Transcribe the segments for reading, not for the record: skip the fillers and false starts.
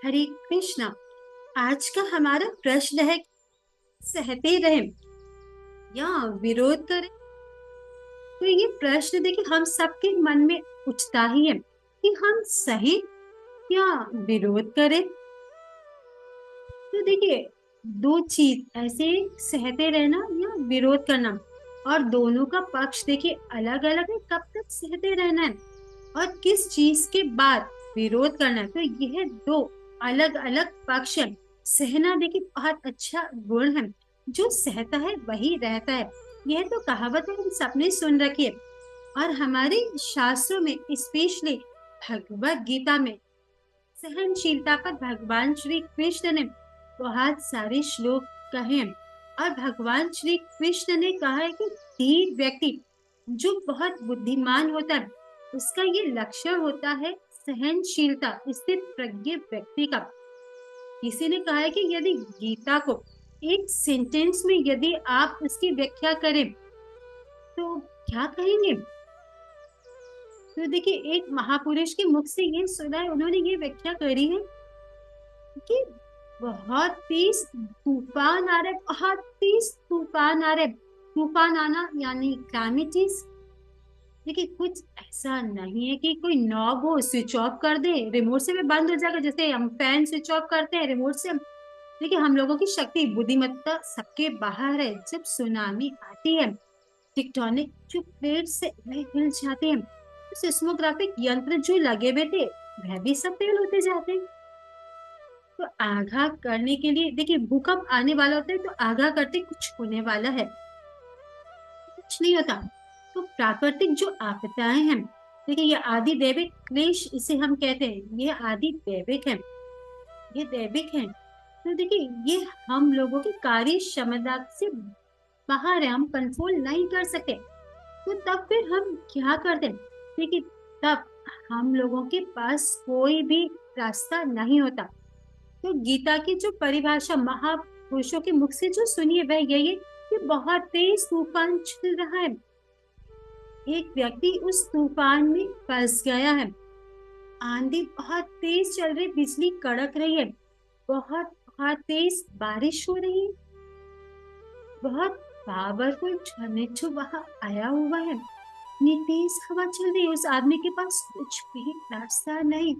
हरे कृष्णा। आज का हमारा प्रश्न है, सहते रहें या विरोध करें। तो ये प्रश्न देखिए हम सबके मन में उठता ही है कि हम सही या विरोध करें। तो देखिए दो चीज ऐसे, सहते रहना या विरोध करना, और दोनों का पक्ष देखिए अलग अलग है। कब तक सहते रहना है और किस चीज के बाद विरोध करना है, तो यह दो अलग अलग पक्ष है। सहना देखिए बहुत अच्छा गुण है। जो सहता है वही रहता है। यह तो कहावत है, हम सबने सुन रखी है। और हमारे शास्त्रों में, स्पेशली भगवत गीता में, सहनशीलता पर भगवान श्री कृष्ण ने बहुत सारे श्लोक कहे हैं। और भगवान श्री कृष्ण ने कहा है कि धीर व्यक्ति जो बहुत बुद्धिमान होता है, उसका ये लक्षण होता है सहनशीलता, स्थित प्रज्ञ व्यक्ति का। किसी ने कहा है कि यदि गीता को एक सेंटेंस में यदि आप उसकी व्याख्या करें तो क्या कहेंगे। तो देखिए एक महापुरुष के मुख से ये सुना है, उन्होंने ये व्याख्या करी है कि बहुत तेज तूफान आ रहा है, बहुत तेज तूफान आ रहा है। तूफान आना यानी क्लाइमेटिस। देखिए कुछ ऐसा नहीं है कि कोई नॉब हो स्विच ऑफ कर दे, रिमोट से भी बंद हो जाएगा, जैसे हम फैन स्विच ऑफ करते हैं रिमोट से। देखिए हम लोगों की शक्ति बुद्धिमत्ता सबके बाहर है। जब सुनामी आती है, टेक्टोनिक जो प्लेट से वह हिल जाते हैं, सिस्मोग्राफिक यंत्र जो लगे हुए थे वह भी सब फेल होते जाते हैं। तो आगाह करने के लिए देखिए भूकंप आने वाला होता है तो आगाह करते कुछ होने वाला है, कुछ नहीं होता। तो प्राकृतिक जो आपदाएं हैं, देखिए ये आदि दैविक क्लेश इसे हम कहते हैं, ये आदि दैविक है, ये दैविक है। तो देखिए ये हम लोगों की कार्य क्षमता से बाहर है, हम कंट्रोल नहीं कर सकते। तो तब फिर हम क्या करते हैं, देखिए तब हम लोगों के पास कोई भी रास्ता नहीं होता। तो गीता की जो परिभाषा महापुरुषों के मुख से जो सुनिए वह यही है कि बहुत तेज तूफान चल रहा है, एक व्यक्ति उस तूफान में फंस गया है। आंधी बहुत तेज चल रही, बिजली कड़क रही है, बहुत बहुत तेज बारिश हो रही है, बहुत पावरफुल टॉर्नेडो वहां आया हुआ है, इतनी तेज हवा चल रही है। उस आदमी के पास कुछ भी रास्ता नहीं,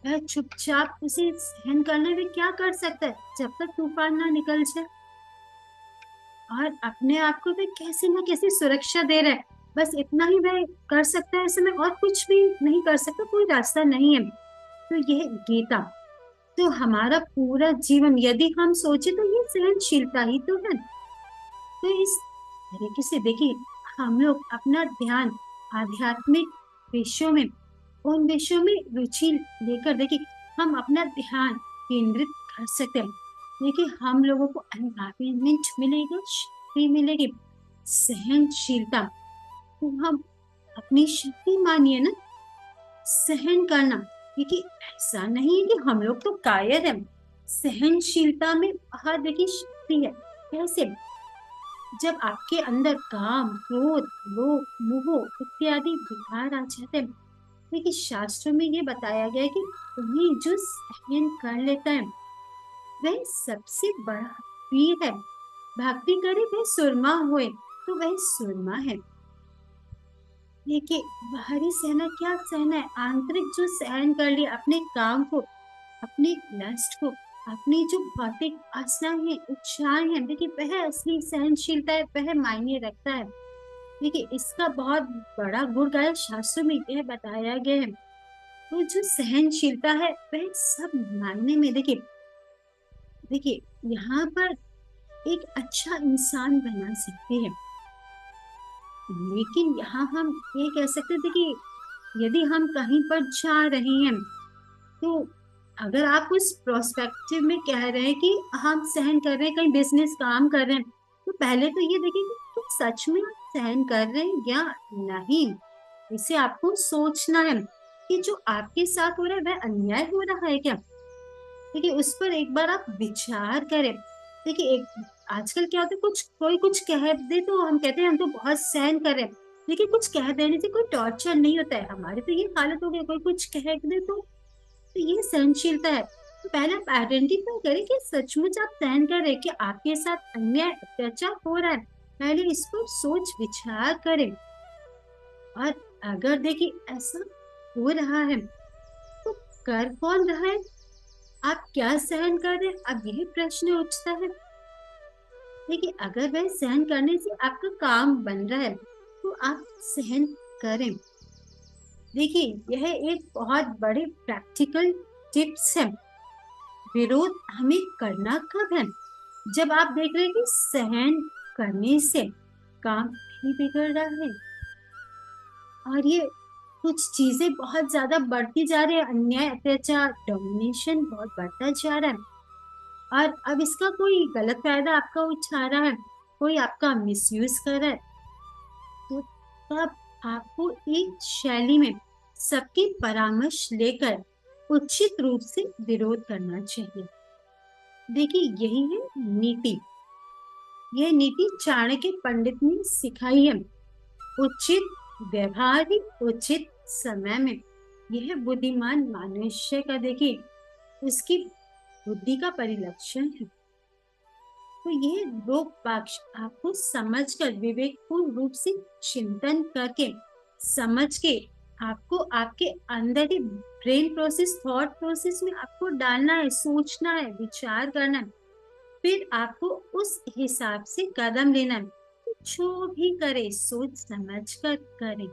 वह चुपचाप उसे सहन करने में क्या कर सकता है जब तक तूफान ना निकल जाए। और अपने आप को वह कैसे ना कैसे सुरक्षा दे रहा है, बस इतना ही वह कर सकता है, ऐसे में और कुछ भी नहीं कर सकता, कोई रास्ता नहीं है। तो यह गीता, तो हमारा पूरा जीवन यदि हम सोचे तो ये सहनशीलता ही तो है। तो इस तरीके से देखिए हम लोग अपना ध्यान आध्यात्मिक विषयों में, उन विषयों में रुचि लेकर देखिए हम अपना ध्यान केंद्रित कर सकते हैं। देखिए हम लोगों को एनवायरमेंट मिलेगा, शक्ति मिलेगी, सहनशीलता। तो हम अपनी शक्ति मानिए ना, सहन करना। देखिए ऐसा नहीं है कि हम लोग तो कायर हैं, सहनशीलता में बहुत देखिए शक्ति है। कैसे, जब आपके अंदर काम, क्रोध, लोभ, मोह इत्यादि विकार आ जाते हैं, देखिए शास्त्रों में ये बताया गया है कि उन्हें जो सहन कर लेता है वह सबसे बड़ा वीर है। भक्ति करे वह सुरमा होए, तो वह सुरमा है। देखिए बाहरी सहना क्या सहना है, आंतरिक जो सहन कर लिया अपने काम को, अपने लस्ट को, अपनी जो भौतिक आशाएं हैं, इच्छाएं हैं, देखिए वह असली सहनशीलता है, वह मायने रखता है। देखिए इसका बहुत बड़ा गुण गाय शास्त्रों में यह बताया गया है। तो जो सहनशीलता है वह सब मायने में देखिए, देखिए यहाँ पर एक अच्छा इंसान बना सकते हैं। लेकिन यहाँ हम ये कह सकते थे कि यदि हम कहीं पर जा रहे हैं, तो अगर आप उस प्रोस्पेक्टिव में कह रहे हैं कि हम सहन कर रहे हैं, कहीं बिजनेस काम कर रहे हैं, तो पहले तो ये देखिए कि तुम सच में आप सहन कर रहे हैं या नहीं। इसे आपको सोचना है कि जो आपके साथ हो रहा है वह अन्याय हो रहा है क्या। देखिए उस पर एक बार आप विचार करें। देखिए एक आजकल क्या होता है, कुछ कोई कुछ कह दे तो हम कहते हैं हम तो बहुत सहन कर रहे हैं। देखिए कुछ कह देने से कोई टॉर्चर नहीं होता है, हमारी तो ये हालत हो गई, कोई कुछ कह दे तो ये सहनशीलता है। तो पहले आप आइडेंटिफाई करें कि सचमुच आप सहन कर रहे कि आपके साथ अन्याय अत्याचार हो रहा है। पहले इस पर सोच विचार करें, और अगर देखिए ऐसा हो रहा है तो कर कौन रहा है, आप क्या सहन कर रहे हैं, अब यही प्रश्न उठता है। देखिए अगर वह सहन करने से आपका काम बन रहा है तो आप सहन करें। देखिए यह एक बहुत बड़ी प्रैक्टिकल टिप्स है। विरोध हमें करना कब है, जब आप देख रहे हैं कि सहन करने से काम भी बिगड़ रहा है और ये कुछ चीजें बहुत ज्यादा बढ़ती जा रही है, अन्याय अत्याचार डोमिनेशन बहुत बढ़ता जा रहा है, और अब इसका कोई गलत फायदा आपका उठा रहा है, कोई आपका मिसयूज कर रहा है, तो तब आपको एक शैली में सबकी परामर्श लेकर उचित रूप से विरोध करना चाहिए। देखिए यही है नीति। यह नीति चाणक्य पंडित ने सिखाई है। उचित व्यवहार ही उचित समय में, यह बुद्धिमान मनुष्य का देखिए उसकी बुद्धि का परिलक्षण है। तो ये दो पक्ष आपको समझकर विवेकपूर्ण रूप से चिंतन करके समझ के आपको आपके अंदर ही ब्रेन प्रोसेस थॉट प्रोसेस में आपको डालना है, सोचना है, विचार करना है, फिर आपको उस हिसाब से कदम लेना है। तो जो भी करे सोच समझ कर करें।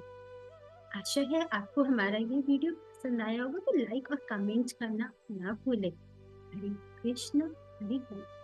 आशा है आपको हमारा ये वीडियो पसंद आया होगा, तो लाइक और कमेंट करना ना भूलें। हरे कृष्ण हरे कृष्ण।